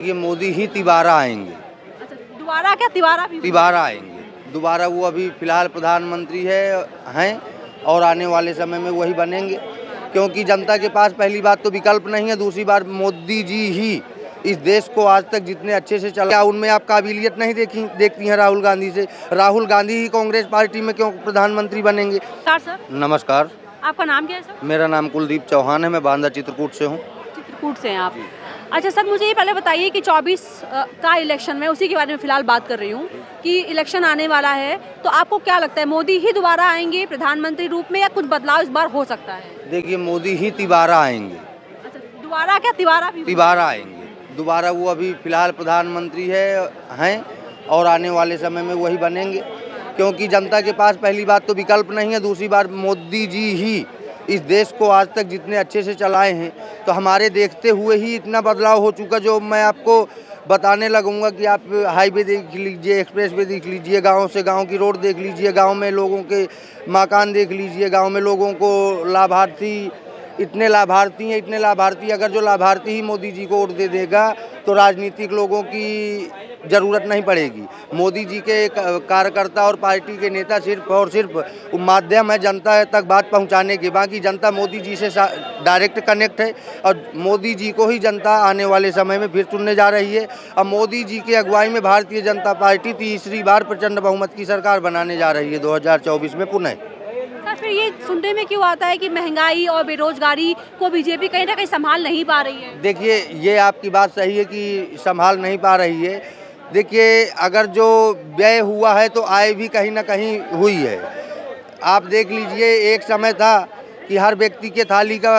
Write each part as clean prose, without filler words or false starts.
ये मोदी ही तिबारा आएंगे। अच्छा, दोबारा क्या तिबारा भी? तिबारा आएंगे दोबारा। वो अभी फिलहाल प्रधानमंत्री हैं और आने वाले समय में वही बनेंगे, क्योंकि जनता के पास पहली बात तो विकल्प नहीं है, दूसरी बात मोदी जी ही इस देश को आज तक जितने अच्छे से चला, उनमें आप काबिलियत नहीं देखती हैं राहुल गांधी से। राहुल गांधी ही कांग्रेस पार्टी में क्यों प्रधानमंत्री बनेंगे। नमस्कार सर। नमस्कार, आपका नाम क्या है सर? मेरा नाम कुलदीप चौहान है, मैं बांदा चित्रकूट से हूँ। चित्रकूट से हैं आप? अच्छा सर, मुझे ये पहले बताइए कि 24 का इलेक्शन में, उसी के बारे में फिलहाल बात कर रही हूँ कि इलेक्शन आने वाला है, तो आपको क्या लगता है मोदी ही दोबारा आएंगे प्रधानमंत्री रूप में या कुछ बदलाव इस बार हो सकता है? देखिए, मोदी ही तिबारा आएंगे। अच्छा, दोबारा क्या तिबारा भी? तिबारा आएंगे दोबारा। वो अभी फिलहाल प्रधानमंत्री हैं और आने वाले समय में वही बनेंगे, क्योंकि जनता के पास पहली बात तो विकल्प नहीं है, दूसरी बात मोदी जी ही इस देश को आज तक जितने अच्छे से चलाए हैं, तो हमारे देखते हुए ही इतना बदलाव हो चुका। जो मैं आपको बताने लगूंगा कि आप हाईवे देख लीजिए, एक्सप्रेस वे देख लीजिए, गांव से गांव की रोड देख लीजिए, गांव में लोगों के मकान देख लीजिए, गांव में लोगों को लाभार्थी, इतने लाभार्थी अगर जो लाभार्थी ही मोदी जी को वोट दे देगा तो राजनीतिक लोगों की ज़रूरत नहीं पड़ेगी। मोदी जी के कार्यकर्ता और पार्टी के नेता सिर्फ और सिर्फ माध्यम है जनता तक बात पहुंचाने के। बाकी जनता मोदी जी से डायरेक्ट कनेक्ट है और मोदी जी को ही जनता आने वाले समय में फिर चुनने जा रही है। अब मोदी जी की अगुवाई में भारतीय जनता पार्टी तीसरी बार प्रचंड बहुमत की सरकार बनाने जा रही है 2024 में पुनः। सर, फिर ये सुनने में क्यों आता है कि महंगाई और बेरोजगारी को बीजेपी कहीं ना कहीं संभाल नहीं पा रही है? देखिए, ये आपकी बात सही है कि संभाल नहीं पा रही है। देखिए, अगर जो व्यय हुआ है तो आय भी कहीं ना कहीं हुई है। आप देख लीजिए, एक समय था कि हर व्यक्ति के थाली का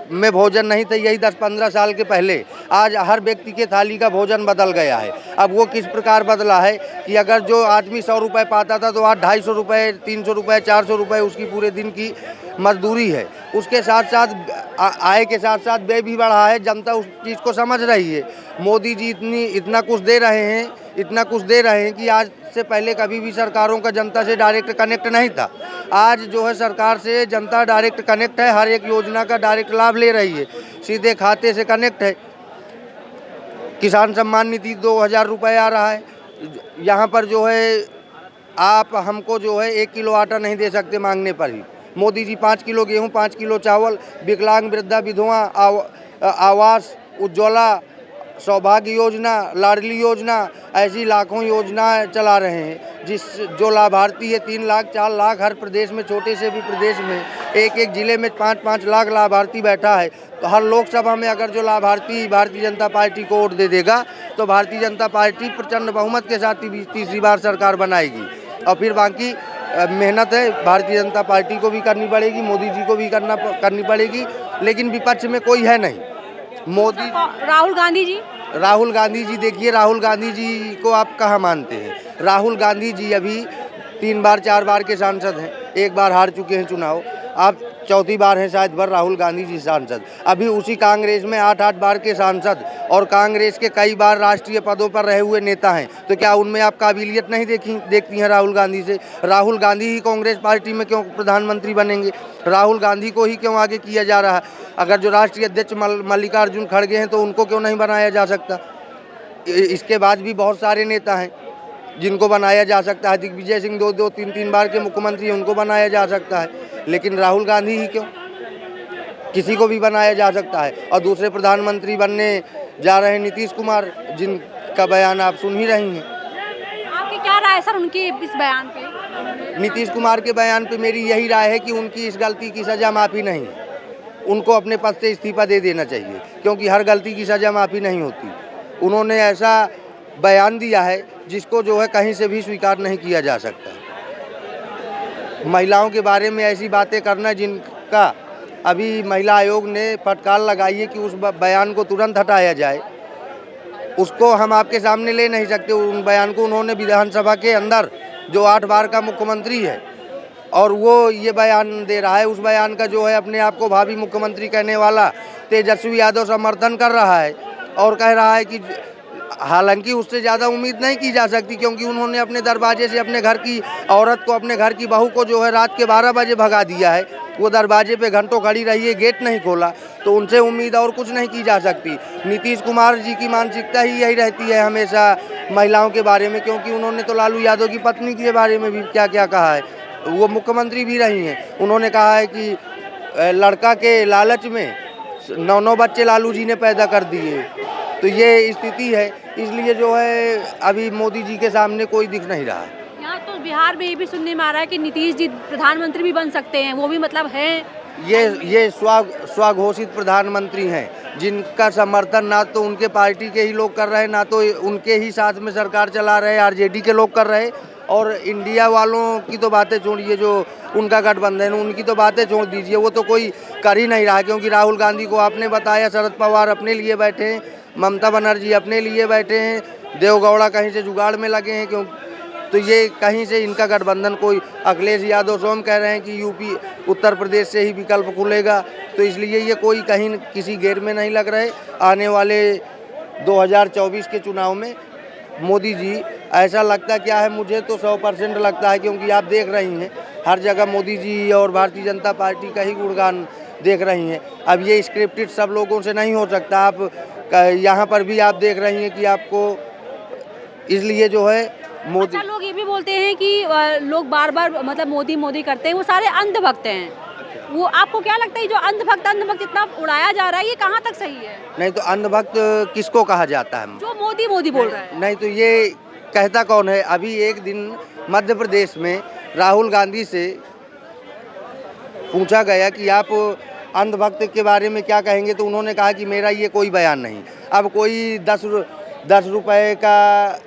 में भोजन नहीं था, यही 10-15 साल के पहले। आज हर व्यक्ति के थाली का भोजन बदल गया है। अब वो किस प्रकार बदला है कि अगर जो आदमी 100 रुपये पाता था तो आज 250 रुपये, 300 रुपये, 400 रुपये उसकी पूरे दिन की मजदूरी है। उसके साथ साथ आय के साथ साथ व्यय भी बढ़ा है। जनता उस चीज़ को समझ रही है। मोदी जी इतना कुछ दे रहे हैं कि आज से पहले कभी भी सरकारों का जनता से डायरेक्ट कनेक्ट नहीं था। आज जो है सरकार से जनता डायरेक्ट कनेक्ट है, हर एक योजना का डायरेक्ट लाभ ले रही है, सीधे खाते से कनेक्ट है। किसान सम्मान निधि 2000 रुपये आ रहा है। यहाँ पर जो है आप हमको जो है 1 किलो आटा नहीं दे सकते मांगने पर ही। मोदी जी 5 किलो गेहूँ, 5 किलो चावल, विकलांग, वृद्धा, विधवा, आवास, उज्ज्वला, सौभाग्य योजना, लाडली योजना, ऐसी लाखों योजनाएं चला रहे हैं। जो लाभार्थी है 3 लाख, 4 लाख, हर प्रदेश में, छोटे से भी प्रदेश में एक एक जिले में 5-5 लाख लाभार्थी बैठा है। तो हर लोकसभा में अगर जो लाभार्थी भारतीय जनता पार्टी को वोट दे देगा तो भारतीय जनता पार्टी प्रचंड बहुमत के साथ तीसरी बार सरकार बनाएगी। और फिर बाकी मेहनत है भारतीय जनता पार्टी को भी करनी पड़ेगी, मोदी जी को भी करनी पड़ेगी, लेकिन विपक्ष में कोई है नहीं। मोदी, राहुल गांधी जी देखिए, राहुल गांधी जी को आप कहाँ मानते हैं? राहुल गांधी जी अभी 3 बार 4 बार के सांसद हैं, 1 बार हार चुके हैं चुनाव, आप चौथी बार हैं शायद भर राहुल गांधी जी सांसद। अभी उसी कांग्रेस में 8-8 बार के सांसद और कांग्रेस के कई बार राष्ट्रीय पदों पर रहे हुए नेता हैं, तो क्या उनमें आप काबिलियत नहीं देखती हैं राहुल गांधी से? राहुल गांधी ही कांग्रेस पार्टी में क्यों प्रधानमंत्री बनेंगे? राहुल गांधी को ही क्यों आगे किया जा रहा है? अगर जो राष्ट्रीय अध्यक्ष मल्लिकार्जुन खड़गे हैं तो उनको क्यों नहीं बनाया जा सकता? इसके बाद भी बहुत सारे नेता हैं जिनको बनाया जा सकता है। दिग्विजय सिंह 2-2, 3-3 बार के मुख्यमंत्री, उनको बनाया जा सकता है, लेकिन राहुल गांधी ही क्यों? किसी को भी बनाया जा सकता है। और दूसरे प्रधानमंत्री बनने जा रहे हैं नीतीश कुमार, जिनका बयान आप सुन ही रही हैं। आपकी क्या राय है सर उनके इस बयान पे? नीतीश कुमार के बयान पे मेरी यही राय है कि उनकी इस गलती की सज़ा माफ़ी नहीं है। उनको अपने पद से इस्तीफा दे देना चाहिए, क्योंकि हर गलती की सज़ा माफ़ी नहीं होती। उन्होंने ऐसा बयान दिया है जिसको जो है कहीं से भी स्वीकार नहीं किया जा सकता। महिलाओं के बारे में ऐसी बातें करना जिनका अभी महिला आयोग ने फटकार लगाई है कि उस बयान को तुरंत हटाया जाए, उसको हम आपके सामने ले नहीं सकते। उन बयान को उन्होंने विधानसभा के अंदर, जो 8 बार का मुख्यमंत्री है और वो ये बयान दे रहा है, उस बयान का जो है अपने आप को भावी मुख्यमंत्री कहने वाला तेजस्वी यादव समर्थन कर रहा है और कह रहा है कि हालांकि उससे ज़्यादा उम्मीद नहीं की जा सकती, क्योंकि उन्होंने अपने दरवाजे से अपने घर की औरत को, अपने घर की बहू को जो है रात के 12 बजे भगा दिया है। वो दरवाजे पे घंटों खड़ी रही है, गेट नहीं खोला, तो उनसे उम्मीद और कुछ नहीं की जा सकती। नीतीश कुमार जी की मानसिकता ही यही रहती है हमेशा महिलाओं के बारे में, क्योंकि उन्होंने तो लालू यादव की पत्नी के बारे में भी क्या क्या कहा है। वो मुख्यमंत्री भी रही हैं, उन्होंने कहा है कि लड़का के लालच में 9 बच्चे लालू जी ने पैदा कर दिए। तो ये स्थिति है, इसलिए जो है अभी मोदी जी के सामने कोई दिख नहीं रहा। यहाँ तो बिहार में ये भी सुनने में आ रहा है कि नीतीश जी प्रधानमंत्री भी बन सकते हैं, वो भी मतलब हैं। ये स्वघोषित प्रधानमंत्री हैं, जिनका समर्थन ना तो उनके पार्टी के ही लोग कर रहे हैं, ना तो उनके ही साथ में सरकार चला रहे आरजेडी के लोग कर रहे। और इंडिया वालों की तो बातें छोड़िए, जो उनका गठबंधन उनकी तो बातें छोड़ दीजिए, वो तो कोई कर ही नहीं रहा। क्योंकि राहुल गांधी को आपने बताया, शरद पवार अपने लिए बैठे हैं, ममता बनर्जी अपने लिए बैठे हैं, देवगौड़ा कहीं से जुगाड़ में लगे हैं। क्यों तो ये कहीं से इनका गठबंधन कोई, अखिलेश यादव स्वयं कह रहे हैं कि यूपी उत्तर प्रदेश से ही विकल्प खुलेगा, तो इसलिए ये कोई कहीं किसी घेर में नहीं लग रहे। आने वाले 2024 के चुनाव में मोदी जी, ऐसा लगता क्या है, मुझे तो 100% लगता है, क्योंकि आप देख रही हैं हर जगह मोदी जी और भारतीय जनता पार्टी का ही गुणगान देख रही हैं। अब ये स्क्रिप्टेड सब लोगों से नहीं हो सकता। आप यहाँ पर भी आप देख रही हैं कि आपको इसलिए जो है मोदी। अच्छा, लोग ये भी बोलते हैं कि लोग बार बार मतलब मोदी मोदी करते हैं, वो सारे अंधभक्त हैं। वो आपको क्या लगता है, जो अंधभक्त इतना उड़ाया जा रहा है, ये कहाँ तक सही है? नहीं तो अंधभक्त किसको कहा जाता है? जो मोदी मोदी बोल रहा है। नहीं तो ये कहता कौन है? अभी एक दिन मध्य प्रदेश में राहुल गांधी से पूछा गया कि आप अंधभक्त के बारे में क्या कहेंगे, तो उन्होंने कहा कि मेरा ये कोई बयान नहीं। अब कोई 10 रुपए का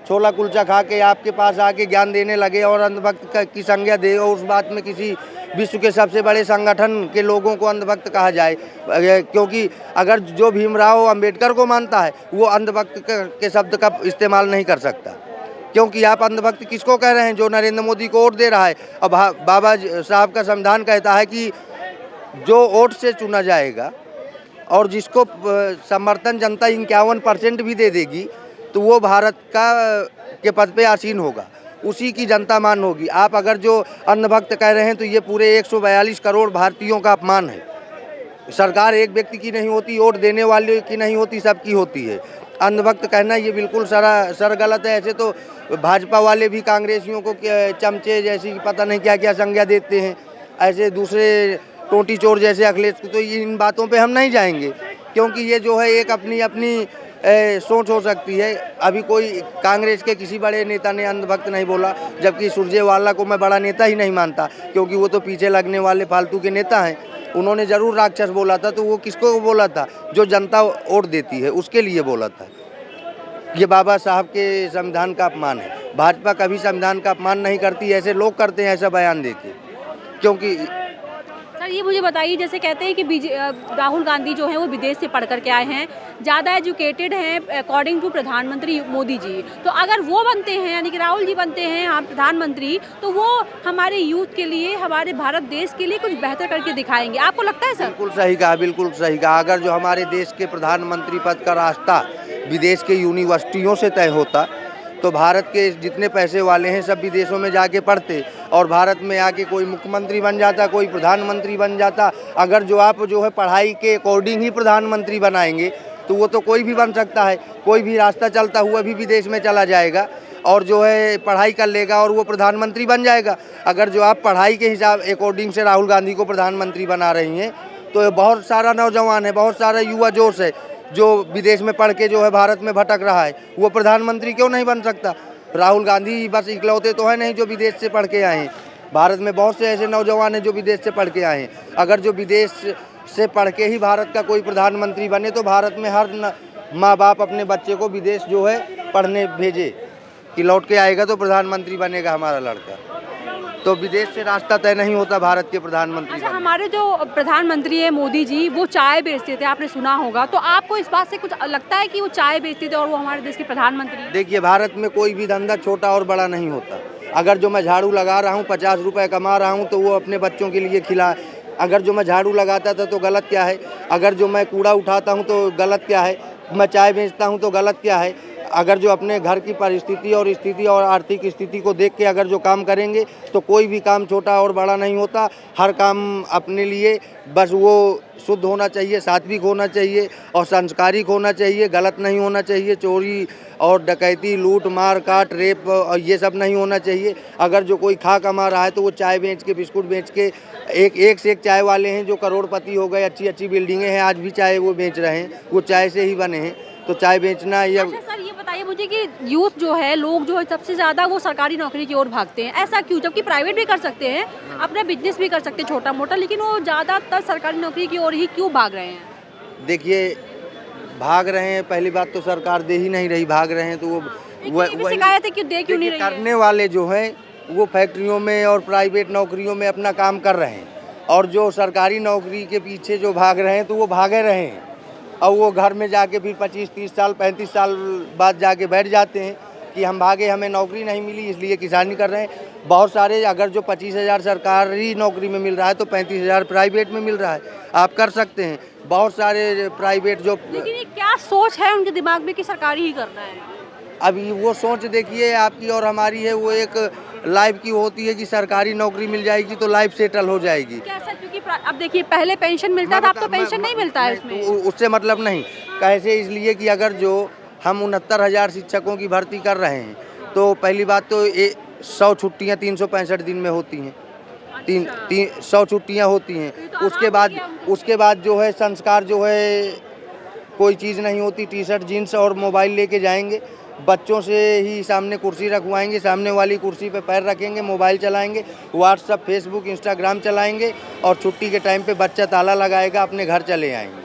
छोला कुलचा खा के आपके पास आके ज्ञान देने लगे और अंधभक्त की संज्ञा दे, और उस बात में किसी विश्व के सबसे बड़े संगठन के लोगों को अंधभक्त कहा जाए। क्योंकि अगर जो भीमराव अंबेडकर को मानता है, वो अंधभक्त के शब्द का इस्तेमाल नहीं कर सकता। क्योंकि आप अंधभक्त किसको कह रहे हैं? जो नरेंद्र मोदी को वोट दे रहा है। अब बाबा साहब का संविधान कहता है कि जो वोट से चुना जाएगा और जिसको समर्थन जनता 51% भी दे देगी, तो वो भारत के पद पे आसीन होगा, उसी की जनता मान होगी। आप अगर जो अंधभक्त कह रहे हैं, तो ये पूरे 142 करोड़ भारतीयों का अपमान है। सरकार एक व्यक्ति की नहीं होती, वोट देने वाले की नहीं होती, सबकी होती है। अंधभक्त कहना ये बिल्कुल सर गलत है। ऐसे तो भाजपा वाले भी कांग्रेसियों को चमचे जैसी पता नहीं क्या क्या संज्ञा देते हैं, ऐसे दूसरे टोटी चोर जैसे अखिलेश, तो इन बातों पे हम नहीं जाएंगे, क्योंकि ये जो है एक अपनी अपनी सोच हो सकती है। अभी कोई कांग्रेस के किसी बड़े नेता ने अंधभक्त नहीं बोला, जबकि सुरजेवाला को मैं बड़ा नेता ही नहीं मानता, क्योंकि वो तो पीछे लगने वाले फालतू के नेता हैं। उन्होंने ज़रूर राक्षस बोला था, तो वो किसको बोला था? जो जनता वोट देती है उसके लिए बोला था। ये बाबा साहब के संविधान का अपमान है। भाजपा कभी संविधान का अपमान नहीं करती, ऐसे लोग करते हैं ऐसा बयान देके। क्योंकि सर ये मुझे बताइए, जैसे कहते हैं कि राहुल गांधी जो हैं वो विदेश से पढ़ करके आए हैं, ज़्यादा एजुकेटेड हैं अकॉर्डिंग टू प्रधानमंत्री मोदी जी, तो अगर वो बनते हैं, यानी कि राहुल जी बनते हैं हम प्रधानमंत्री, तो वो हमारे यूथ के लिए, हमारे भारत देश के लिए कुछ बेहतर करके दिखाएंगे, आपको लगता है सर? बिल्कुल सही कहा, बिल्कुल सही कहा। अगर जो हमारे देश के प्रधानमंत्री पद का रास्ता विदेश के यूनिवर्सिटियों से तय होता, तो भारत के जितने पैसे वाले हैं सब विदेशों में जाके पढ़ते और भारत में आके कोई मुख्यमंत्री बन जाता, कोई प्रधानमंत्री बन जाता। अगर जो आप जो है पढ़ाई के अकॉर्डिंग ही प्रधानमंत्री बनाएंगे, तो वो तो कोई भी बन सकता है। कोई भी रास्ता चलता हुआ भी विदेश में चला जाएगा और जो है पढ़ाई कर लेगा और वो प्रधानमंत्री बन जाएगा। अगर जो आप पढ़ाई के हिसाब अकॉर्डिंग से राहुल गांधी को प्रधानमंत्री बना रही हैं, तो बहुत सारा नौजवान है, बहुत सारा युवा जोश है जो विदेश में पढ़ के जो है भारत में भटक रहा है, वो प्रधानमंत्री क्यों नहीं बन सकता? राहुल गांधी बस इकलौते तो है नहीं जो विदेश से पढ़ के आए हैं। भारत में बहुत से ऐसे नौजवान हैं जो विदेश से पढ़ के आए हैं। अगर जो विदेश से पढ़ के ही भारत का कोई प्रधानमंत्री बने, तो भारत में हर माँ बाप अपने बच्चे को विदेश जो है पढ़ने भेजे कि लौट के आएगा तो प्रधानमंत्री बनेगा हमारा लड़का। तो विदेश से रास्ता तय नहीं होता भारत के प्रधानमंत्री। अच्छा, हमारे जो प्रधानमंत्री है मोदी जी, वो चाय बेचते थे, आपने सुना होगा, तो आपको इस बात से कुछ लगता है कि वो चाय बेचते थे और वो हमारे देश के प्रधानमंत्री? देखिए, भारत में कोई भी धंधा छोटा और बड़ा नहीं होता। अगर जो मैं झाड़ू लगा रहा हूँ, 50 रुपये कमा रहा हूँ, तो वो अपने बच्चों के लिए खिला। अगर जो मैं झाड़ू लगाता था तो गलत क्या है? अगर जो मैं कूड़ा उठाता हूँ तो गलत क्या है? मैं चाय बेचता हूँ तो गलत क्या है? अगर जो अपने घर की परिस्थिति और स्थिति और आर्थिक स्थिति को देख के अगर जो काम करेंगे तो कोई भी काम छोटा और बड़ा नहीं होता। हर काम अपने लिए बस वो शुद्ध होना चाहिए, सात्विक होना चाहिए और संस्कारिक होना चाहिए, गलत नहीं होना चाहिए। चोरी और डकैती, लूट मार काट, रेप और ये सब नहीं होना चाहिए। अगर जो कोई खा कमा रहा है तो वो चाय बेच के, बिस्कुट बेच के, एक से एक चाय वाले हैं जो करोड़पति हो गए, अच्छी अच्छी बिल्डिंगें हैं, आज भी चाय वो बेच रहे हैं, वो चाय से ही बने हैं। तो चाय बेचना या अच्छा सर, ये बताइए मुझे कि यूथ जो है, लोग जो है सबसे ज़्यादा वो सरकारी नौकरी की ओर भागते हैं, ऐसा क्यों? जबकि प्राइवेट भी कर सकते हैं, अपना बिजनेस भी कर सकते हैं छोटा मोटा, लेकिन वो ज़्यादातर सरकारी नौकरी की ओर ही क्यों भाग रहे हैं? देखिए, भाग रहे हैं, पहली बात तो सरकार दे ही नहीं रही, भाग रहे हैं तो वो ये भी शिकायत है कि दे क्यों नहीं देखिए, रही है? करने वाले जो हैं वो फैक्ट्रियों में और प्राइवेट नौकरियों में अपना काम कर रहे हैं और जो सरकारी नौकरी के पीछे जो भाग रहे हैं तो वो भागे रहे हैं और वो घर में जाके फिर 25-30 साल 35 साल बाद जाके बैठ जाते हैं कि हम भागे, हमें नौकरी नहीं मिली इसलिए किसानी कर रहे हैं। बहुत सारे, अगर जो 25,000 सरकारी नौकरी में मिल रहा है तो 35,000 प्राइवेट में मिल रहा है, आप कर सकते हैं। बहुत सारे प्राइवेट जो, लेकिन ये क्या सोच है उनके दिमाग में कि सरकारी ही करना है? अभी वो सोच देखिए आपकी और हमारी है, वो एक लाइफ की होती है कि सरकारी नौकरी मिल जाएगी तो लाइफ सेटल हो जाएगी। कैसा? क्योंकि अब देखिए पहले पेंशन मिलता था, अब तो पेंशन नहीं मिलता है नहीं, उसमें। तो उससे मतलब नहीं, कैसे? इसलिए कि अगर जो हम 69,000 शिक्षकों की भर्ती कर रहे हैं तो पहली बात तो 100 छुट्टियाँ 365 दिन में होती हैं, 100 छुट्टियाँ होती हैं। तो उसके बाद जो है संस्कार जो है, कोई चीज़ नहीं होती, टी शर्ट जीन्स और मोबाइल लेके जाएंगे, बच्चों से ही सामने कुर्सी रखवाएंगे, सामने वाली कुर्सी पे पैर रखेंगे, मोबाइल चलाएंगे, व्हाट्सअप, फेसबुक, इंस्टाग्राम चलाएंगे और छुट्टी के टाइम पे बच्चा ताला लगाएगा, अपने घर चले आएंगे।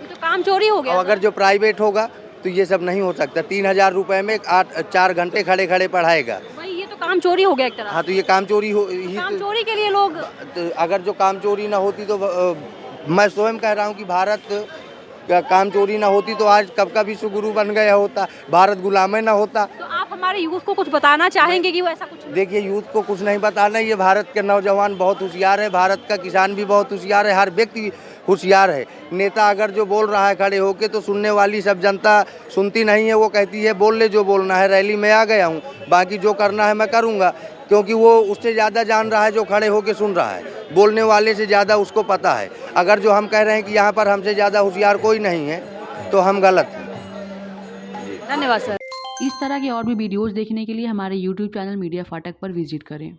ये तो काम चोरी हो गया। और अगर जो प्राइवेट होगा तो ये सब नहीं हो सकता। 3,000 रुपये में 4 घंटे खड़े खड़े पढ़ाएगा। भाई ये तो काम चोरी हो गया एक तरह। हाँ, तो ये काम चोरी हो ही काम चोरी के लिए लोग, तो अगर जो काम चोरी ना होती तो मैं स्वयं कह रहा हूँ कि भारत का काम चोरी ना होती तो आज कब का विश्व गुरु बन गया होता, भारत गुलाम ना होता। तो आप हमारे यूथ को कुछ बताना चाहेंगे कि वो ऐसा कुछ नहीं? देखिए, यूथ को कुछ नहीं बताना, ये भारत के नौजवान बहुत होशियार है, भारत का किसान भी बहुत होशियार है, हर व्यक्ति होशियार है। नेता अगर जो बोल रहा है खड़े होके तो सुनने वाली सब जनता सुनती नहीं है, वो कहती है बोल ले जो बोलना है, रैली में आ गया हूँ, बाकी जो करना है मैं करूँगा, क्योंकि वो उससे ज़्यादा जान रहा है जो खड़े होके सुन रहा है, बोलने वाले से ज़्यादा उसको पता है। अगर जो हम कह रहे हैं कि यहाँ पर हमसे ज़्यादा होशियार कोई नहीं है तो हम गलत हैं। धन्यवाद सर। इस तरह के और भी वीडियोस देखने के लिए हमारे YouTube चैनल मीडिया फाटक पर विजिट करें।